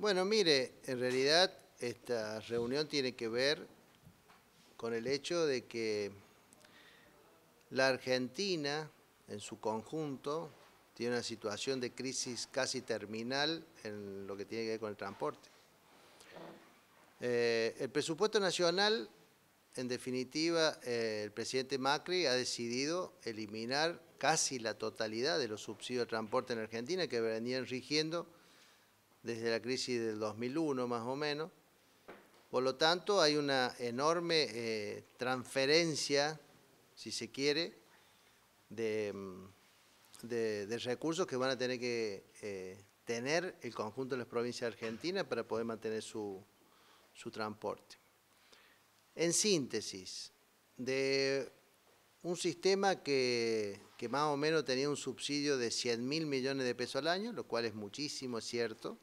Bueno, mire, en realidad esta reunión tiene que ver con el hecho de que la Argentina, en su conjunto, tiene una situación de crisis casi terminal en lo que tiene que ver con el transporte. El presupuesto nacional, en definitiva, el presidente Macri ha decidido eliminar casi la totalidad de los subsidios de transporte en Argentina que venían rigiendo desde la crisis del 2001 más o menos. Por lo tanto, hay una enorme transferencia, si se quiere, de recursos que van a tener que tener el conjunto de las provincias argentinas para poder mantener su transporte. En síntesis, de un sistema que más o menos tenía un subsidio de 100.000 millones de pesos al año, lo cual es muchísimo, es cierto,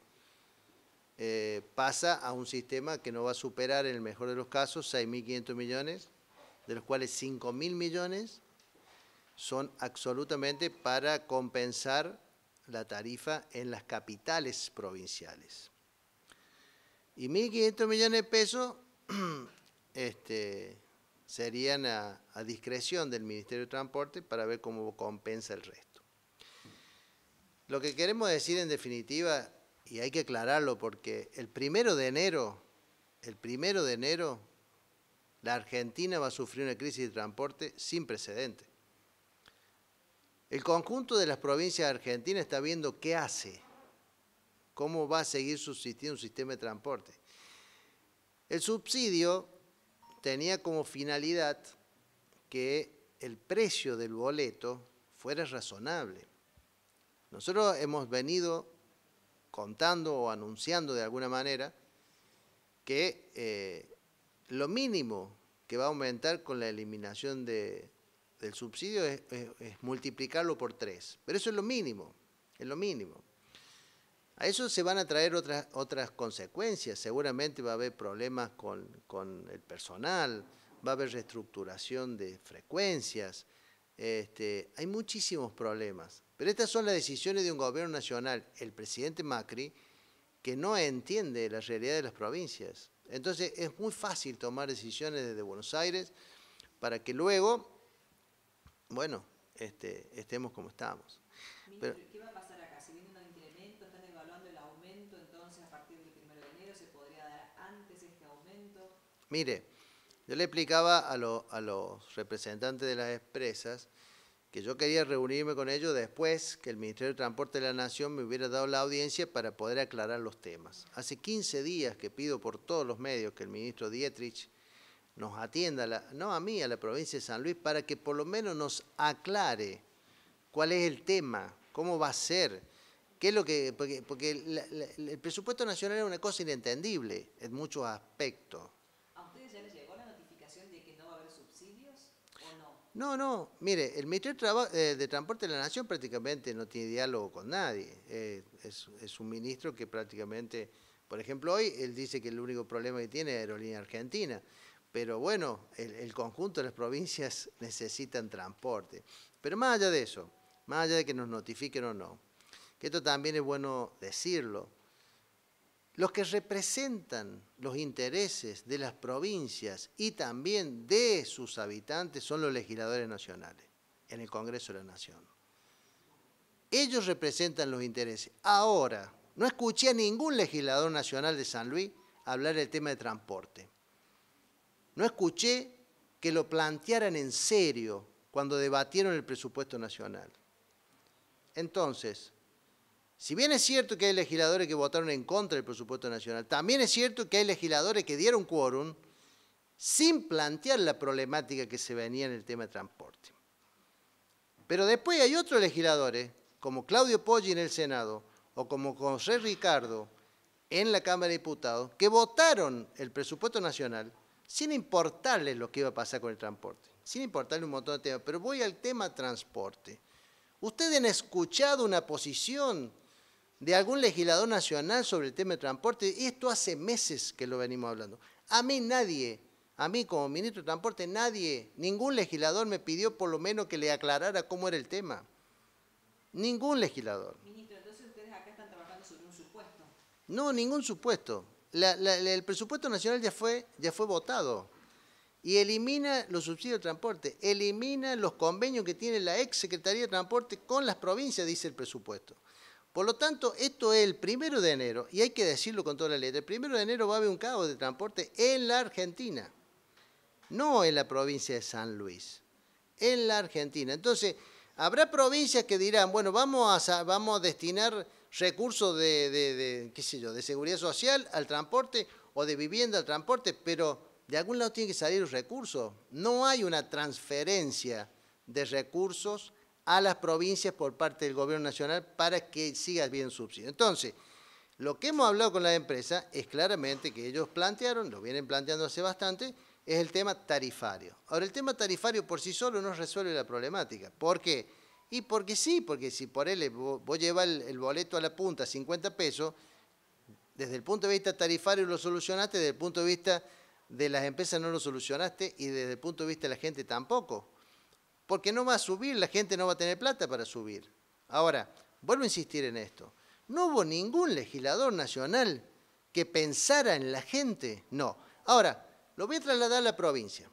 pasa a un sistema que no va a superar, en el mejor de los casos, 6.500 millones, de los cuales 5.000 millones son absolutamente para compensar la tarifa en las capitales provinciales. Y 1.500 millones de pesos serían a discreción del Ministerio de Transporte para ver cómo compensa el resto. Lo que queremos decir en definitiva, y hay que aclararlo porque el 1 de enero, la Argentina va a sufrir una crisis de transporte sin precedentes. El conjunto de las provincias argentinas está viendo qué hace, cómo va a seguir subsistiendo un sistema de transporte. El subsidio tenía como finalidad que el precio del boleto fuera razonable. Nosotros hemos venido contando o anunciando de alguna manera que lo mínimo que va a aumentar con la eliminación del subsidio es multiplicarlo por 3. Pero eso es lo mínimo, es lo mínimo. A eso se van a traer otras consecuencias. Seguramente va a haber problemas con el personal, va a haber reestructuración de frecuencias. Hay muchísimos problemas. Pero estas son las decisiones de un gobierno nacional, el presidente Macri, que no entiende la realidad de las provincias. Entonces es muy fácil tomar decisiones desde Buenos Aires para que luego, bueno, estemos como estamos. Ministro, ¿qué va a pasar acá? Si viene un incremento, están evaluando el aumento, entonces a partir del 1 de enero se podría dar antes este aumento. Mire, yo le explicaba a los representantes de las empresas que yo quería reunirme con ellos después que el Ministerio de Transporte de la Nación me hubiera dado la audiencia para poder aclarar los temas. Hace 15 días que pido por todos los medios que el ministro Dietrich nos atienda, no a mí, a la provincia de San Luis, para que por lo menos nos aclare cuál es el tema, cómo va a ser, qué es lo que, porque el presupuesto nacional es una cosa inentendible en muchos aspectos. ¿A ustedes ya les llegó la notificación de que no va a haber subsidios o no? No, mire, el Ministerio de Transporte de la Nación prácticamente no tiene diálogo con nadie. Es un ministro que prácticamente, por ejemplo, hoy él dice que el único problema que tiene es Aerolínea Argentina. Pero bueno, el conjunto de las provincias necesitan transporte. Pero más allá de eso, más allá de que nos notifiquen o no, que esto también es bueno decirlo, los que representan los intereses de las provincias y también de sus habitantes son los legisladores nacionales en el Congreso de la Nación. Ellos representan los intereses. Ahora, no escuché a ningún legislador nacional de San Luis hablar del tema de transporte. No escuché que lo plantearan en serio cuando debatieron el presupuesto nacional. Entonces, si bien es cierto que hay legisladores que votaron en contra del presupuesto nacional, también es cierto que hay legisladores que dieron quórum sin plantear la problemática que se venía en el tema de transporte. Pero después hay otros legisladores, como Claudio Poggi en el Senado o como José Ricardo en la Cámara de Diputados, que votaron el presupuesto nacional sin importarles lo que iba a pasar con el transporte, sin importarle un montón de temas. Pero voy al tema transporte. ¿Ustedes han escuchado una posición de algún legislador nacional sobre el tema de transporte? Esto hace meses que lo venimos hablando. A mí nadie, a mí como ministro de Transporte, ningún legislador me pidió por lo menos que le aclarara cómo era el tema. Ningún legislador. Ministro, entonces ustedes acá están trabajando sobre un supuesto. No, ningún supuesto. El presupuesto nacional ya fue votado y elimina los subsidios de transporte, elimina los convenios que tiene la ex Secretaría de Transporte con las provincias, dice el presupuesto. Por lo tanto, esto es el 1 de enero, y hay que decirlo con toda la letra, el 1 de enero va a haber un caos de transporte en la Argentina, no en la provincia de San Luis, en la Argentina. Entonces, habrá provincias que dirán, bueno, vamos a destinar recursos qué sé yo, de seguridad social al transporte o de vivienda al transporte, pero de algún lado tienen que salir los recursos. No hay una transferencia de recursos a las provincias por parte del gobierno nacional para que siga bien subsidio. Entonces, lo que hemos hablado con la empresa es claramente que ellos plantearon, lo vienen planteando hace bastante, es el tema tarifario. Ahora, el tema tarifario por sí solo no resuelve la problemática. ¿Por qué? Y porque sí, porque si por él vos llevas el boleto a la punta 50 pesos, desde el punto de vista tarifario lo solucionaste, desde el punto de vista de las empresas no lo solucionaste y desde el punto de vista de la gente tampoco. Porque no va a subir, la gente no va a tener plata para subir. Ahora, vuelvo a insistir en esto. No hubo ningún legislador nacional que pensara en la gente, no. Ahora, lo voy a trasladar a la provincia.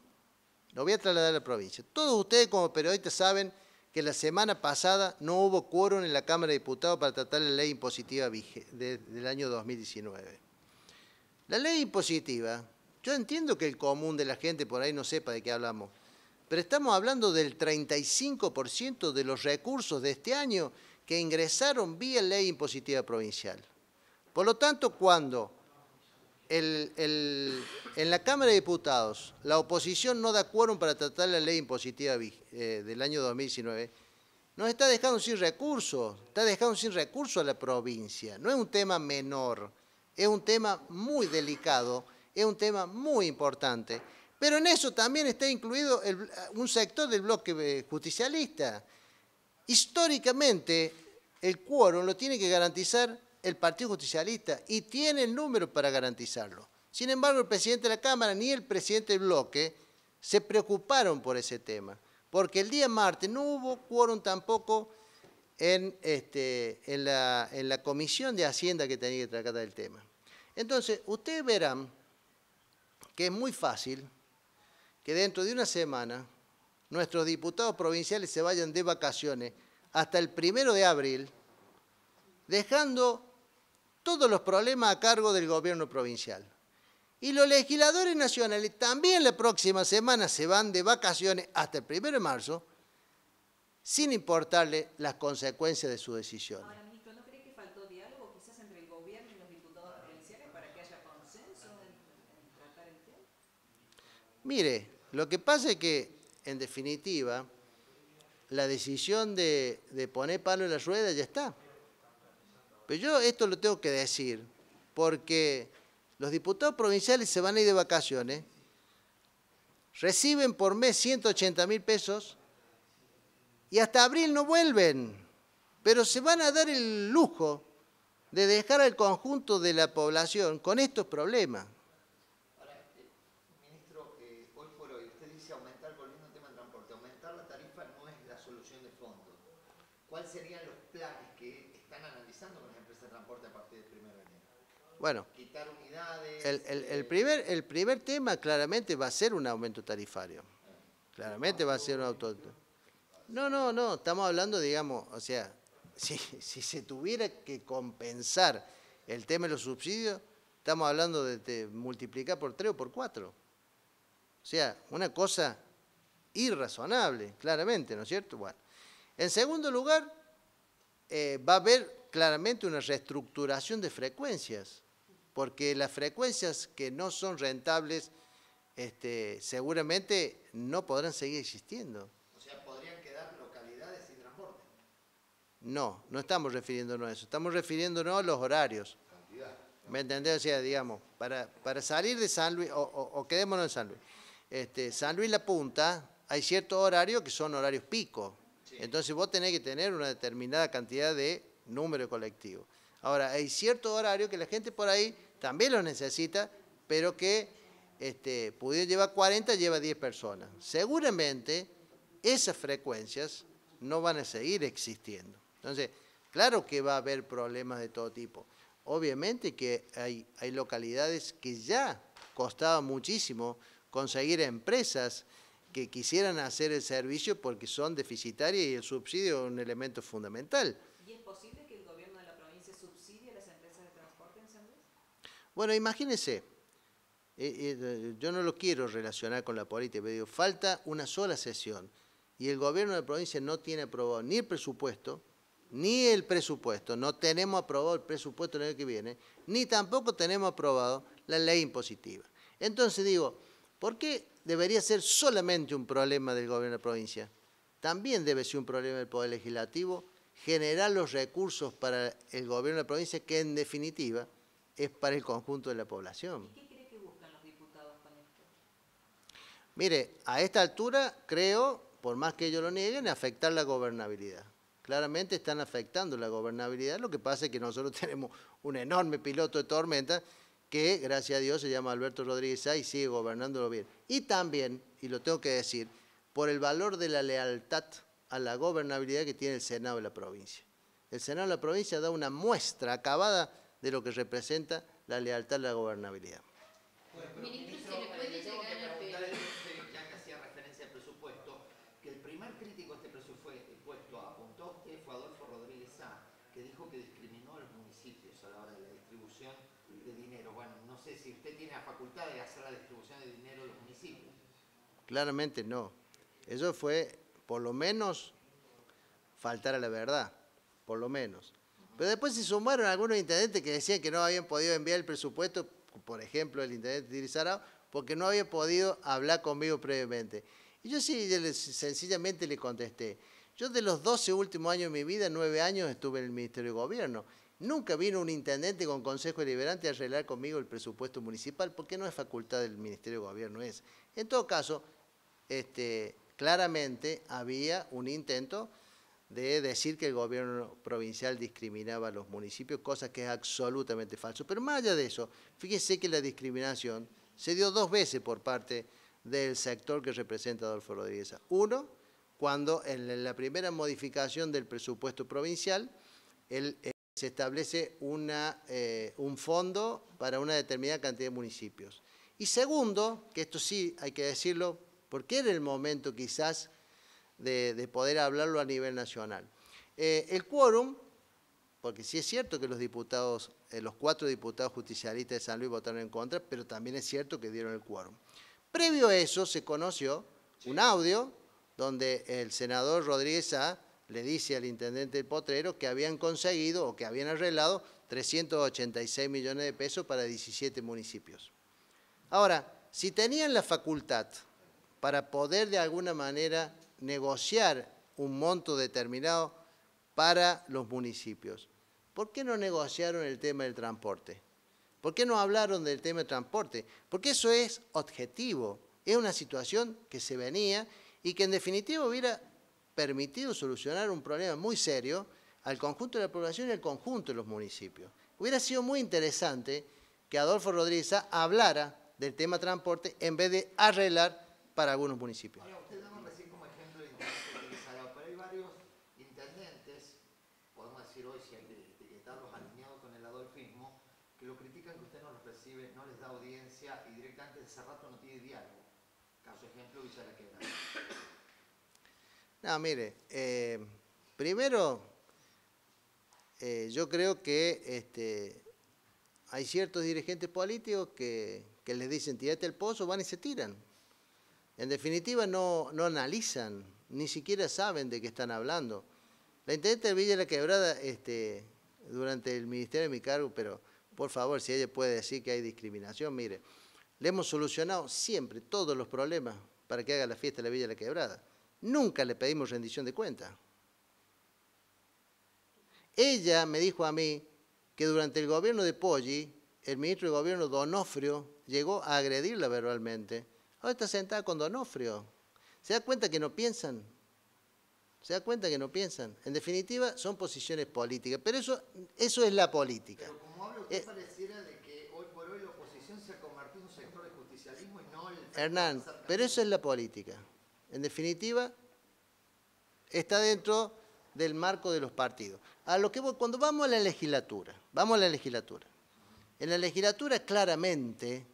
Todos ustedes como periodistas saben que la semana pasada no hubo quórum en la Cámara de Diputados para tratar la ley impositiva del año 2019. La ley impositiva, yo entiendo que el común de la gente por ahí no sepa de qué hablamos, pero estamos hablando del 35% de los recursos de este año que ingresaron vía ley impositiva provincial. Por lo tanto, cuando en la Cámara de Diputados la oposición no da quórum para tratar la ley impositiva del año 2019, nos está dejando sin recursos, a la provincia. No es un tema menor, es un tema muy delicado, es un tema muy importante. Pero en eso también está incluido un sector del bloque justicialista. Históricamente, el quórum lo tiene que garantizar el Partido Justicialista y tiene el número para garantizarlo. Sin embargo, el presidente de la Cámara ni el presidente del bloque se preocuparon por ese tema, porque el día martes no hubo quórum tampoco en la Comisión de Hacienda que tenía que tratar el tema. Entonces, ustedes verán que es muy fácil que dentro de una semana nuestros diputados provinciales se vayan de vacaciones hasta el 1 de abril, dejando todos los problemas a cargo del gobierno provincial. Y los legisladores nacionales también la próxima semana se van de vacaciones hasta el 1 de marzo, sin importarle las consecuencias de sus decisiones. Ahora, ministro, ¿no cree que faltó diálogo quizás entre el gobierno y los diputados provinciales para que haya consenso en tratar el tema? Mire, lo que pasa es que, en definitiva, la decisión de poner palo en la rueda ya está. Pero yo esto lo tengo que decir porque los diputados provinciales se van a ir de vacaciones, reciben por mes 180.000 pesos y hasta abril no vuelven, pero se van a dar el lujo de dejar al conjunto de la población con estos problemas. Ahora, ministro, hoy por hoy, usted dice aumentar, volviendo al tema del transporte, aumentar la tarifa no es la solución de fondo. ¿Cuáles serían los planes que están analizando con las empresas de transporte a partir del 1 de enero? Bueno, Quitar unidades. el primer tema claramente va a ser un aumento tarifario. Claramente va a ser un aumento. No, estamos hablando, digamos, o sea, si se tuviera que compensar el tema de los subsidios, estamos hablando de multiplicar por 3 o por 4. O sea, una cosa irrazonable, claramente, ¿no es cierto? Bueno, en segundo lugar, va a haber claramente una reestructuración de frecuencias, porque las frecuencias que no son rentables seguramente no podrán seguir existiendo. O sea, podrían quedar localidades sin transporte. No estamos refiriéndonos a eso, estamos refiriéndonos a los horarios. Cantidad. ¿Me entendés? O sea, digamos, para salir de San Luis, o quedémonos en San Luis, San Luis La Punta, hay ciertos horarios que son horarios pico. Sí. Entonces vos tenés que tener una determinada cantidad de número colectivo. Ahora, hay ciertos horarios que la gente por ahí también los necesita, pero que pudiendo llevar 40, lleva 10 personas. Seguramente esas frecuencias no van a seguir existiendo. Entonces, claro que va a haber problemas de todo tipo. obviamente que hay localidades que ya costaba muchísimo conseguir empresas que quisieran hacer el servicio porque son deficitarias y el subsidio es un elemento fundamental. ¿Y es posible que el gobierno de la provincia subsidie a las empresas de transporte en San Luis? Bueno, imagínense, yo no lo quiero relacionar con la política, pero digo, falta una sola sesión y el gobierno de la provincia no tiene aprobado ni el presupuesto, no tenemos aprobado el presupuesto el año que viene, ni tampoco tenemos aprobado la ley impositiva. Entonces digo, ¿por qué debería ser solamente un problema del gobierno de la provincia? También debe ser un problema del Poder Legislativo generar los recursos para el gobierno de la provincia, que en definitiva es para el conjunto de la población. ¿Y qué cree que buscan los diputados con esto? Mire, a esta altura creo, por más que ellos lo nieguen, afectar la gobernabilidad. Claramente están afectando la gobernabilidad, lo que pasa es que nosotros tenemos un enorme piloto de tormenta que, gracias a Dios, se llama Alberto Rodríguez Sá y sigue gobernándolo bien. Y también, y lo tengo que decir, por el valor de la lealtad a la gobernabilidad que tiene el Senado de la provincia. El Senado de la provincia da una muestra acabada de lo que representa la lealtad a la gobernabilidad. Ministro, ¿se le puede llegar a pedir? Ya que hacía referencia al presupuesto, que el primer crítico a este presupuesto apuntó a usted fue Adolfo Rodríguez Sá, que dijo que discriminó a los municipios a la hora de la distribución de dinero. Bueno, no sé si usted tiene la facultad de hacer la distribución de dinero de los municipios. Claramente no. Eso fue, por lo menos, faltar a la verdad, por lo menos. Pero después se sumaron algunos intendentes que decían que no habían podido enviar el presupuesto, por ejemplo, el intendente Tirizarao, porque no había podido hablar conmigo previamente. Y yo sí, sencillamente le contesté. Yo de los 12 últimos años de mi vida, 9 años estuve en el Ministerio de Gobierno. Nunca vino un intendente con consejo deliberante a arreglar conmigo el presupuesto municipal, porque no es facultad del Ministerio de Gobierno esa. En todo caso, claramente había un intento de decir que el gobierno provincial discriminaba a los municipios, cosa que es absolutamente falso. Pero más allá de eso, fíjese que la discriminación se dio 2 veces por parte del sector que representa a Adolfo Rodríguez Sá. Uno, cuando en la primera modificación del presupuesto provincial, se establece un fondo para una determinada cantidad de municipios. Y segundo, que esto sí hay que decirlo, porque era el momento quizás de poder hablarlo a nivel nacional. El quórum, porque sí es cierto que los diputados, los 4 diputados justicialistas de San Luis votaron en contra, pero también es cierto que dieron el quórum. Previo a eso se conoció un audio donde el senador Rodríguez Sá le dice al intendente del Potrero que habían conseguido o que habían arreglado 386 millones de pesos para 17 municipios. Ahora, si tenían la facultad para poder de alguna manera negociar un monto determinado para los municipios, ¿por qué no negociaron el tema del transporte? ¿Por qué no hablaron del tema del transporte? Porque eso es objetivo, es una situación que se venía y que en definitiva hubiera permitido solucionar un problema muy serio al conjunto de la población y al conjunto de los municipios. Hubiera sido muy interesante que Adolfo Rodríguez Sá hablara del tema transporte en vez de arreglar para algunos municipios. Ahora, usted daba recién como ejemplo el intendente Tirizarao, pero hay varios intendentes, podemos decir hoy, si hay que etiquetarlos alineados con el adolfismo, que lo critican que usted no los recibe, no les da audiencia y directamente de hace rato no tiene diálogo. Caso ejemplo, Villa La Quebrada. No, mire, primero, yo creo que hay ciertos dirigentes políticos que les dicen tírate al pozo, van y se tiran. En definitiva no analizan, ni siquiera saben de qué están hablando. La intendente de Villa La Quebrada, durante el ministerio de mi cargo, pero por favor, si ella puede decir que hay discriminación, mire, le hemos solucionado siempre todos los problemas para que haga la fiesta de la Villa La Quebrada. Nunca le pedimos rendición de cuentas. Ella me dijo a mí que durante el gobierno de Poggi, el ministro de Gobierno, Donofrio, llegó a agredirla verbalmente. Ahora está sentada con Donofrio. ¿Se da cuenta que no piensan? ¿Se da cuenta que no piensan? En definitiva, son posiciones políticas, pero eso es la política. Pero como habla usted, pareciera de que hoy por hoy la oposición se ha convertido en un sector de justicialismo y no el... Hernán, pero eso es la política. En definitiva, está dentro del marco de los partidos. Cuando vamos a la legislatura, en la legislatura claramente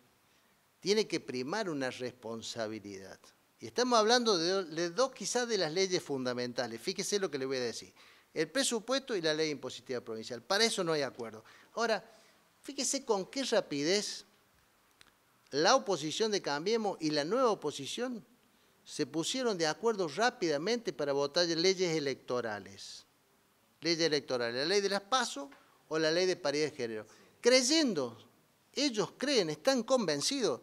tiene que primar una responsabilidad. Y estamos hablando de dos quizás de las leyes fundamentales. Fíjese lo que le voy a decir. El presupuesto y la ley impositiva provincial. Para eso no hay acuerdo. Ahora, fíjese con qué rapidez la oposición de Cambiemos y la nueva oposición se pusieron de acuerdo rápidamente para votar leyes electorales. Leyes electorales, la ley de las PASO o la ley de paridad de género. Creyendo, ellos creen, están convencidos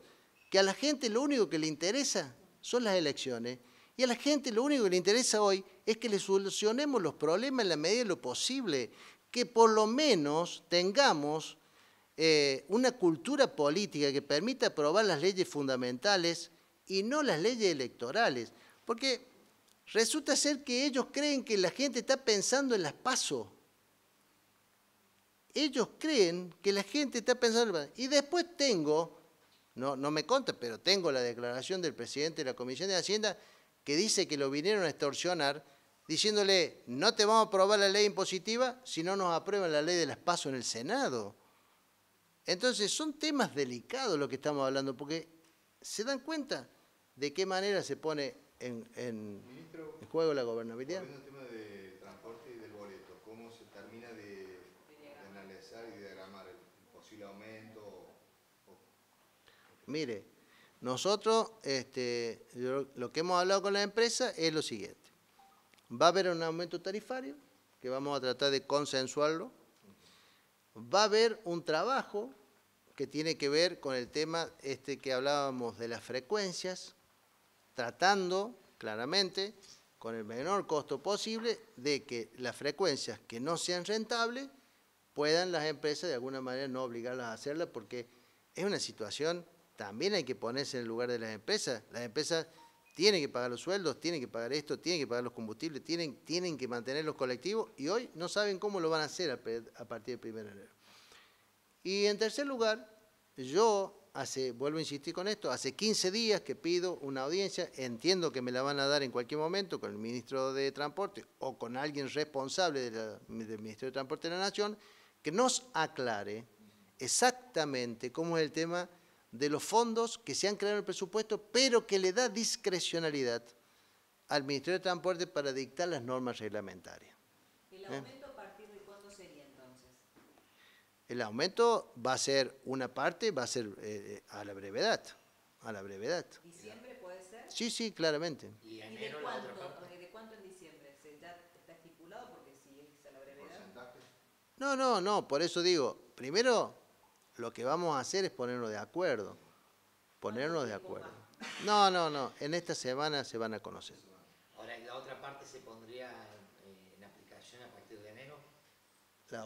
que a la gente lo único que le interesa son las elecciones y a la gente lo único que le interesa hoy es que le solucionemos los problemas en la medida de lo posible, que por lo menos tengamos una cultura política que permita aprobar las leyes fundamentales y no las leyes electorales, porque resulta ser que ellos creen que la gente está pensando en las PASO. Ellos creen que la gente está pensando en las PASO. Y después no me consta, pero tengo la declaración del presidente de la Comisión de Hacienda que dice que lo vinieron a extorsionar, diciéndole, no te vamos a aprobar la ley impositiva si no nos aprueban la ley de las PASO en el Senado. Entonces, son temas delicados lo que estamos hablando, porque se dan cuenta de qué manera se pone en juego la gobernabilidad. Volviendo al tema de transporte y del boleto, ¿cómo se termina de analizar y diagramar el posible aumento? Mire, nosotros lo que hemos hablado con la empresa es lo siguiente. Va a haber un aumento tarifario, que vamos a tratar de consensuarlo. Va a haber un trabajo que tiene que ver con el tema que hablábamos de las frecuencias, tratando claramente, con el menor costo posible, de que las frecuencias que no sean rentables puedan las empresas de alguna manera no obligarlas a hacerlas, porque es una situación, también hay que ponerse en el lugar de las empresas. Las empresas tienen que pagar los sueldos, tienen que pagar esto, tienen que pagar los combustibles, tienen que mantener los colectivos y hoy no saben cómo lo van a hacer a partir del 1 de enero. Y en tercer lugar, vuelvo a insistir con esto, hace 15 días que pido una audiencia, entiendo que me la van a dar en cualquier momento con el ministro de Transporte o con alguien responsable del Ministerio de Transporte de la Nación, que nos aclare exactamente cómo es el tema de los fondos que se han creado en el presupuesto, pero que le da discrecionalidad al Ministerio de Transporte para dictar las normas reglamentarias. ¿El aumento a partir de cuándo sería entonces? El aumento va a ser una parte, va a ser a la brevedad. ¿Diciembre puede ser? Sí, claramente. ¿Y de cuánto en diciembre? ¿Ya está estipulado? Porque si es a la brevedad... No, por eso digo, primero lo que vamos a hacer es ponernos de acuerdo. No, en esta semana se van a conocer. Ahora, ¿la otra parte se pondría en aplicación a partir de enero? La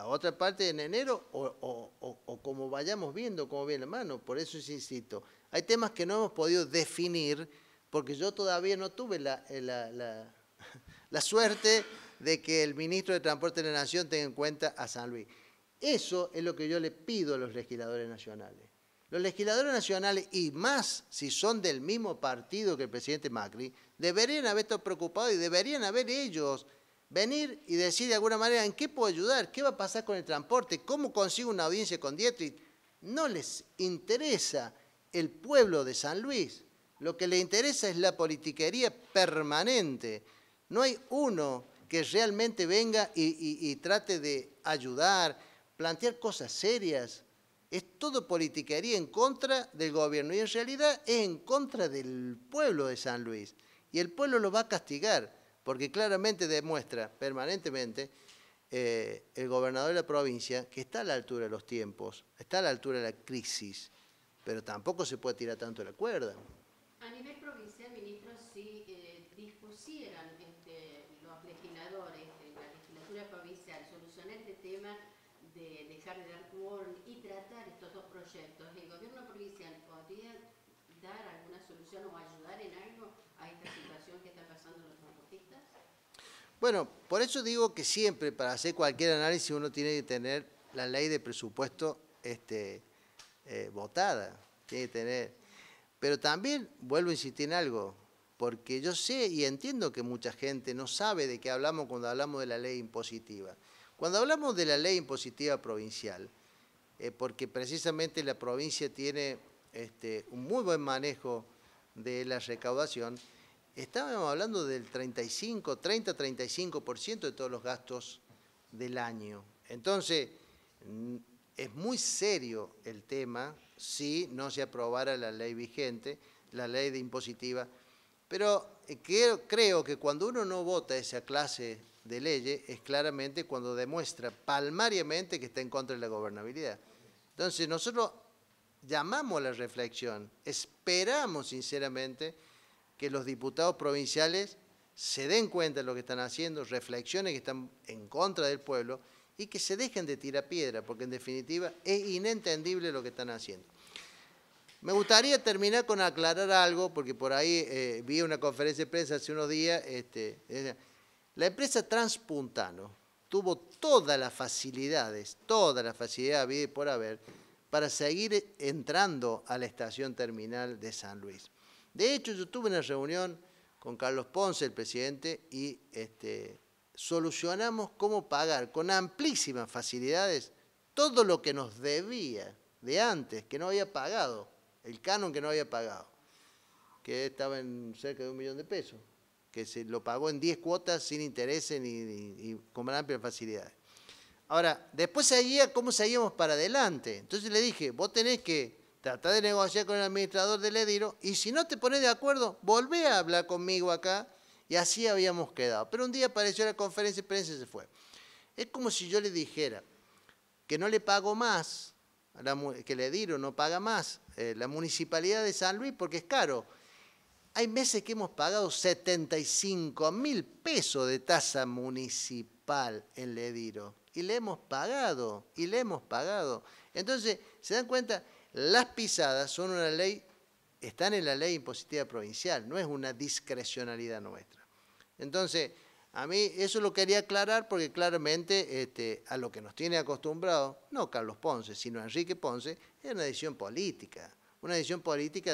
otra parte en enero o como vayamos viendo, como viene la mano. Por eso insisto, hay temas que no hemos podido definir porque yo todavía no tuve la suerte de que el ministro de Transporte de la Nación tenga en cuenta a San Luis. Eso es lo que yo le pido a los legisladores nacionales. Los legisladores nacionales, y más si son del mismo partido que el presidente Macri, deberían haber estado preocupados y deberían haber ellos venir y decir de alguna manera en qué puedo ayudar, qué va a pasar con el transporte, cómo consigo una audiencia con Dietrich. No les interesa el pueblo de San Luis, lo que les interesa es la politiquería permanente. No hay uno que realmente venga y trate de ayudar, plantear cosas serias. Es todo politiquería en contra del gobierno y en realidad es en contra del pueblo de San Luis. Y el pueblo lo va a castigar, porque claramente demuestra permanentemente el gobernador de la provincia que está a la altura de los tiempos, está a la altura de la crisis, pero tampoco se puede tirar tanto la cuerda. A nivel provincial, ministro, si dispusieran los legisladores en la legislatura provincial solucionar este tema de dejar de dar quórum y tratar estos dos proyectos, ¿el gobierno provincial podría dar alguna solución o ayudar en algo a esta situación que está pasando los transportistas? Bueno, por eso digo que siempre para hacer cualquier análisis uno tiene que tener la ley de presupuesto votada, tiene que tener. Pero también vuelvo a insistir en algo, porque yo sé y entiendo que mucha gente no sabe de qué hablamos cuando hablamos de la ley impositiva. Cuando hablamos de la ley impositiva provincial, porque precisamente la provincia tiene un muy buen manejo de la recaudación, estábamos hablando del 30-35% de todos los gastos del año. Entonces, es muy serio el tema si no se aprobara la ley vigente, la ley de impositiva, pero creo que cuando uno no vota esa clase de leyes es claramente cuando demuestra palmariamente que está en contra de la gobernabilidad. Entonces nosotros llamamos a la reflexión, esperamos sinceramente que los diputados provinciales se den cuenta de lo que están haciendo, reflexionen que están en contra del pueblo y que se dejen de tirar piedra, porque en definitiva es inentendible lo que están haciendo. Me gustaría terminar con aclarar algo, porque por ahí vi una conferencia de prensa hace unos días. La empresa Transpuntano tuvo todas las facilidades habidas y por haber, para seguir entrando a la estación terminal de San Luis. De hecho, yo tuve una reunión con Carlos Ponce, el presidente, y solucionamos cómo pagar con amplísimas facilidades todo lo que nos debía de antes, que no había pagado, el canon que no había pagado, que estaba en cerca de $1 millón de pesos, que se lo pagó en 10 cuotas sin intereses y con amplias facilidades. Ahora, después seguía cómo seguíamos para adelante. Entonces le dije, vos tenés que tratar de negociar con el administrador del Ediro y si no te pones de acuerdo, volvé a hablar conmigo acá y así habíamos quedado. Pero un día apareció la conferencia de prensa y se fue. Es como si yo le dijera que no le pago más, que el Ediro no paga más, la municipalidad de San Luis porque es caro. Hay meses que hemos pagado 75.000 pesos de tasa municipal en Ediro. Y le hemos pagado, Entonces, ¿se dan cuenta? Las pisadas son una ley, están en la ley impositiva provincial, no es una discrecionalidad nuestra. Entonces, a mí eso lo quería aclarar porque claramente a lo que nos tiene acostumbrados, no Carlos Ponce, sino Enrique Ponce, es una decisión política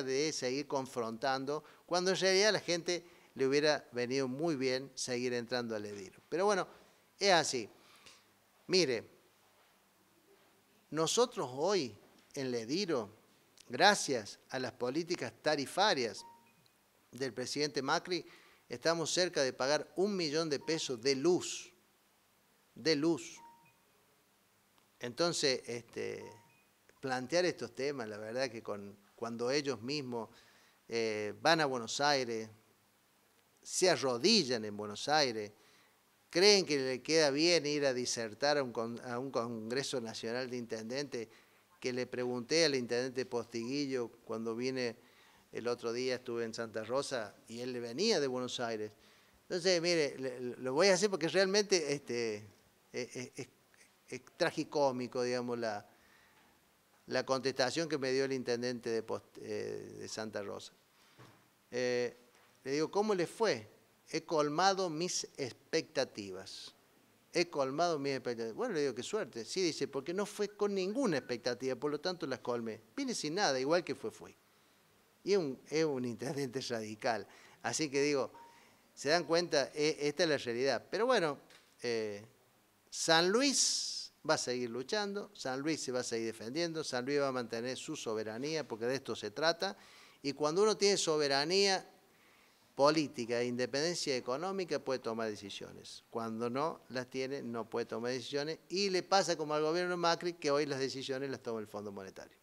de seguir confrontando, cuando en realidad a la gente le hubiera venido muy bien seguir entrando al Ediro. Pero bueno, es así. Mire, nosotros hoy en Ediro, gracias a las políticas tarifarias del presidente Macri, estamos cerca de pagar $1 millón de pesos de luz. Entonces, plantear estos temas, la verdad que cuando ellos mismos van a Buenos Aires, se arrodillan en Buenos Aires, creen que le queda bien ir a disertar a un Congreso Nacional de Intendentes, que le pregunté al intendente Postiguillo cuando vine el otro día, estuve en Santa Rosa y él venía de Buenos Aires. Entonces, mire, lo voy a hacer porque realmente es tragicómico, digamos, la contestación que me dio el intendente de Santa Rosa. Le digo, ¿cómo le fue? He colmado mis expectativas. Bueno, le digo, qué suerte. Sí, dice, porque no fue con ninguna expectativa, por lo tanto las colmé. Vine sin nada, igual que fui. Y es un intendente radical. Así que digo, se dan cuenta, esta es la realidad. Pero bueno, San Luis va a seguir luchando, San Luis se va a seguir defendiendo, San Luis va a mantener su soberanía, porque de esto se trata. Y cuando uno tiene soberanía política e independencia económica, puede tomar decisiones. Cuando no las tiene, no puede tomar decisiones. Y le pasa como al gobierno Macri, que hoy las decisiones las toma el Fondo Monetario.